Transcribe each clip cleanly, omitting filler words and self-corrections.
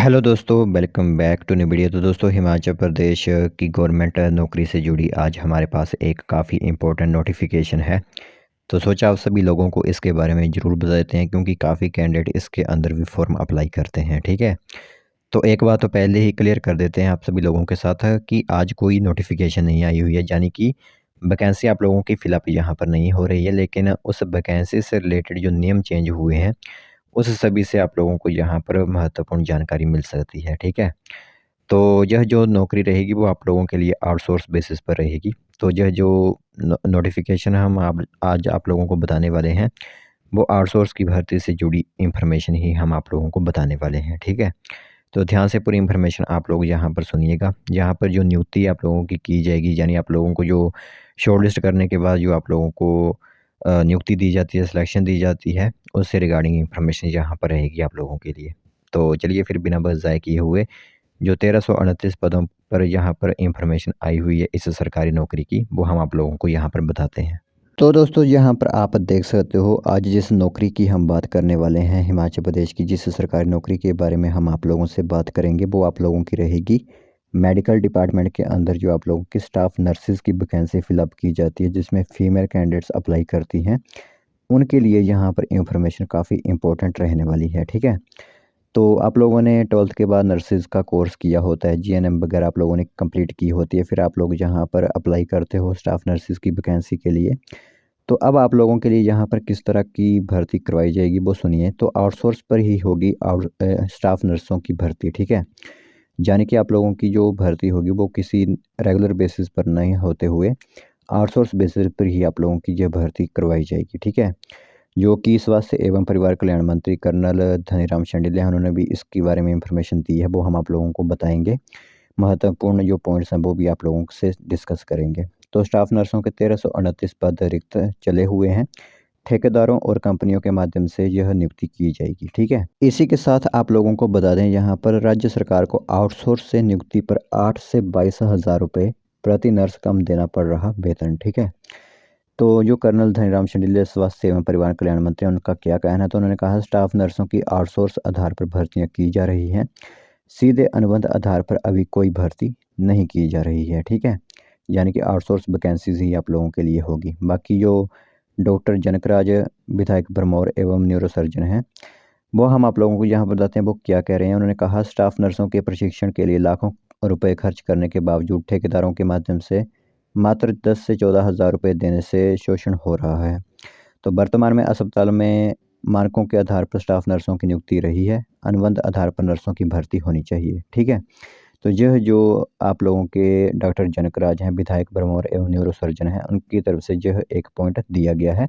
Hello दोस्तों, welcome back to new video. तो दोस्तों, हिमाचल प्रदेश की गवर्नमेंट नौकरी से जुड़ी आज हमारे पास एक काफ़ी इम्पोर्टेंट नोटिफिकेशन है। तो सोचा आप सभी लोगों को इसके बारे में ज़रूर बता देते हैं, क्योंकि काफ़ी कैंडिडेट इसके अंदर भी फॉर्म अप्लाई करते हैं। ठीक है, तो एक बात तो पहले ही क्लियर कर देते हैं आप सभी लोगों के साथ कि आज कोई नोटिफिकेशन नहीं आई हुई है, यानी कि वैकेंसी आप लोगों की फिलअप यहाँ पर नहीं हो रही है। लेकिन उस वैकेंसी से रिलेटेड जो नियम चेंज हुए हैं, उस सभी से आप लोगों को यहाँ पर महत्वपूर्ण जानकारी मिल सकती है। ठीक है, तो यह जो नौकरी रहेगी वो आप लोगों के लिए आउटसोर्स बेसिस पर रहेगी। तो यह जो नोटिफिकेशन हम आज आप लोगों को बताने वाले हैं, वो आउटसोर्स की भर्ती से जुड़ी इंफॉर्मेशन ही हम आप लोगों को बताने वाले हैं। ठीक है, तो ध्यान से पूरी इन्फॉर्मेशन आप लोग यहाँ पर सुनिएगा। यहाँ पर जो नियुक्ति आप लोगों की जाएगी, यानी आप लोगों को जो शॉर्टलिस्ट करने के बाद जो आप लोगों को नियुक्ति दी जाती है, सिलेक्शन दी जाती है, उससे रिगार्डिंग इन्फॉर्मेशन यहाँ पर रहेगी आप लोगों के लिए। तो चलिए फिर बिना बस ज़ाय किए हुए, जो 1329 पदों पर यहाँ पर इन्फॉर्मेशन आई हुई है इस सरकारी नौकरी की, वो हम आप लोगों को यहाँ पर बताते हैं। तो दोस्तों, यहाँ पर आप देख सकते हो, आज जिस नौकरी की हम बात करने वाले हैं, हिमाचल प्रदेश की जिस सरकारी नौकरी के बारे में हम आप लोगों से बात करेंगे, वो आप लोगों की रहेगी मेडिकल डिपार्टमेंट के अंदर। जो आप लोगों की स्टाफ नर्सेज़ की वैकेंसी फिलअप की जाती है, जिसमें फ़ीमेल कैंडिडेट्स अप्लाई करती हैं, उनके लिए यहाँ पर इंफॉर्मेशन काफ़ी इंपॉर्टेंट रहने वाली है। ठीक है, तो आप लोगों ने 12th के बाद नर्सेज़ का कोर्स किया होता है, जीएनएम वगैरह आप लोगों ने कंप्लीट की होती है, फिर आप लोग यहाँ पर अप्लाई करते हो स्टाफ नर्सेज़ की वैकेंसी के लिए। तो अब आप लोगों के लिए यहाँ पर किस तरह की भर्ती करवाई जाएगी वो सुनिए। तो आउटसोर्स पर ही होगी स्टाफ नर्सों की भर्ती। ठीक है, यानी कि आप लोगों की जो भर्ती होगी वो किसी रेगुलर बेसिस पर नहीं होते हुए आउटसोर्स बेसिस पर ही आप लोगों की यह भर्ती करवाई जाएगी। ठीक है, जो कि स्वास्थ्य एवं परिवार कल्याण मंत्री कर्नल धनीराम शांडिल्य हैं, उन्होंने भी इसके बारे में इंफॉर्मेशन दी है, वो हम आप लोगों को बताएंगे। महत्वपूर्ण जो पॉइंट्स हैं वो भी आप लोगों से डिस्कस करेंगे। तो स्टाफ नर्सों के 1329 पद रिक्त चले हुए हैं। ठेकेदारों और कंपनियों के माध्यम से यह नियुक्ति की जाएगी। ठीक है, इसी के साथ आप लोगों को बता दें, यहाँ पर राज्य सरकार को आउटसोर्स से नियुक्ति पर 8 से 22 हज़ार रुपये प्रति नर्स कम देना पड़ रहा वेतन। ठीक है, तो जो कर्नल धनीराम शांडिल्य स्वास्थ्य एवं परिवार कल्याण मंत्री, उनका क्या कहना है, तो उन्होंने कहा स्टाफ नर्सों की आउटसोर्स आधार पर भर्तियां की जा रही हैं, सीधे अनुबंध आधार पर अभी कोई भर्ती नहीं की जा रही है। ठीक है, यानी कि आउटसोर्स वैकेंसीज ही आप लोगों के लिए होगी। बाकी जो डॉक्टर जनकराज विधायक भरमौर एवं न्यूरोसर्जन हैं, वो हम आप लोगों को यहाँ बताते हैं वो क्या कह रहे हैं। उन्होंने कहा स्टाफ नर्सों के प्रशिक्षण के लिए लाखों रुपए खर्च करने के बावजूद ठेकेदारों के माध्यम से मात्र 10 से 14 हज़ार रुपये देने से शोषण हो रहा है। तो वर्तमान में अस्पताल में मानकों के आधार पर स्टाफ नर्सों की नियुक्ति रही है, अनुबंध आधार पर नर्सों की भर्ती होनी चाहिए। ठीक है, तो यह जो आप लोगों के डॉक्टर जनकराज हैं, विधायक भरमौर एवं न्यूरोसर्जन हैं, उनकी तरफ से यह एक पॉइंट दिया गया है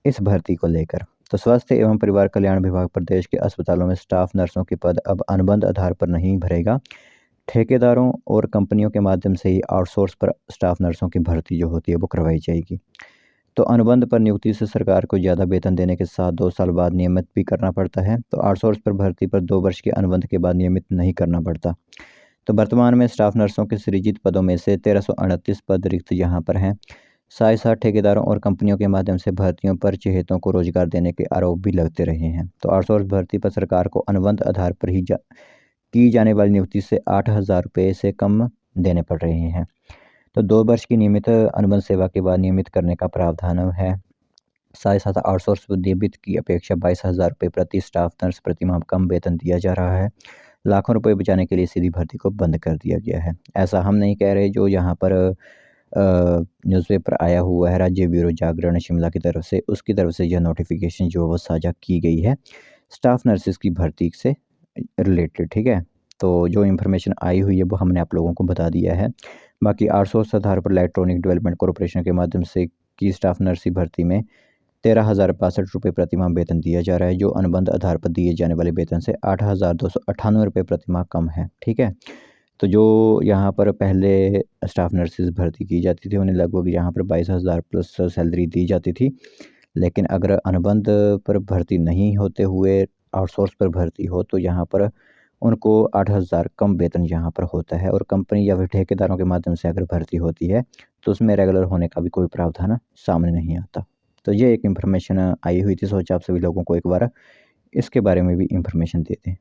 इस भर्ती को लेकर। तो स्वास्थ्य एवं परिवार कल्याण विभाग प्रदेश के अस्पतालों में स्टाफ नर्सों के पद अब अनुबंध आधार पर नहीं भरेगा, ठेकेदारों और कंपनियों के माध्यम से ही आउटसोर्स पर स्टाफ नर्सों की भर्ती जो होती है वो करवाई जाएगी। तो अनुबंध पर नियुक्ति से सरकार को ज़्यादा वेतन देने के साथ 2 साल बाद नियमित भी करना पड़ता है। तो आउटसोर्स पर भर्ती पर 2 वर्ष के अनुबंध के बाद नियमित नहीं करना पड़ता। तो वर्तमान में स्टाफ नर्सों के सृजित पदों में से 1338 पद रिक्त यहाँ पर हैं। साथ ही साथ ठेकेदारों और कंपनियों के माध्यम से भर्तियों पर चहेतों को रोजगार देने के आरोप भी लगते रहे हैं। तो आउटसोर्स भर्ती पर सरकार को अनुबंध आधार पर ही की जाने वाली नियुक्ति से 8 हज़ार रुपये से कम देने पड़ रहे हैं। तो 2 वर्ष की नियमित अनुबंध सेवा के बाद नियमित करने का प्रावधान है। साथ ही साथ आउटसोर्स डेबिट की अपेक्षा 22 हज़ार रुपये प्रति स्टाफ नर्स प्रति माह कम वेतन दिया जा रहा है। लाखों रुपए बचाने के लिए सीधी भर्ती को बंद कर दिया गया है। ऐसा हम नहीं कह रहे, जो यहाँ पर न्यूज़पेपर आया हुआ है राज्य ब्यूरो जागरण शिमला की तरफ से, उसकी तरफ से यह नोटिफिकेशन जो वो साझा की गई है स्टाफ नर्सेज की भर्ती से रिलेटेड। ठीक है, तो जो इन्फॉर्मेशन आई हुई है वो हमने आप लोगों को बता दिया है। बाकी आउटसोर्स आधार पर इलेक्ट्रॉनिक डेवलपमेंट कॉरपोरेशन के माध्यम से की स्टाफ नर्सी भर्ती में 13,062 रुपये प्रति माह वेतन दिया जा रहा है, जो अनुबंध आधार पर दिए जाने वाले वेतन से 8,298 रुपये प्रति माह कम है। ठीक है, तो जो यहाँ पर पहले स्टाफ नर्सेज भर्ती की जाती थी, उन्हें लगभग यहाँ पर 22,000 प्लस सैलरी दी जाती थी। लेकिन अगर अनुबंध पर भर्ती नहीं होते हुए आउटसोर्स पर भर्ती हो, तो यहाँ पर उनको 8,000 कम वेतन यहाँ पर होता है। और कंपनी या फिर ठेकेदारों के माध्यम से अगर भर्ती होती है, तो उसमें रेगुलर होने का भी कोई प्रावधान सामने नहीं आता। तो ये एक इन्फॉर्मेशन आई हुई थी, सोचा आप सभी लोगों को एक बार इसके बारे में भी इन्फॉर्मेशन देते हैं।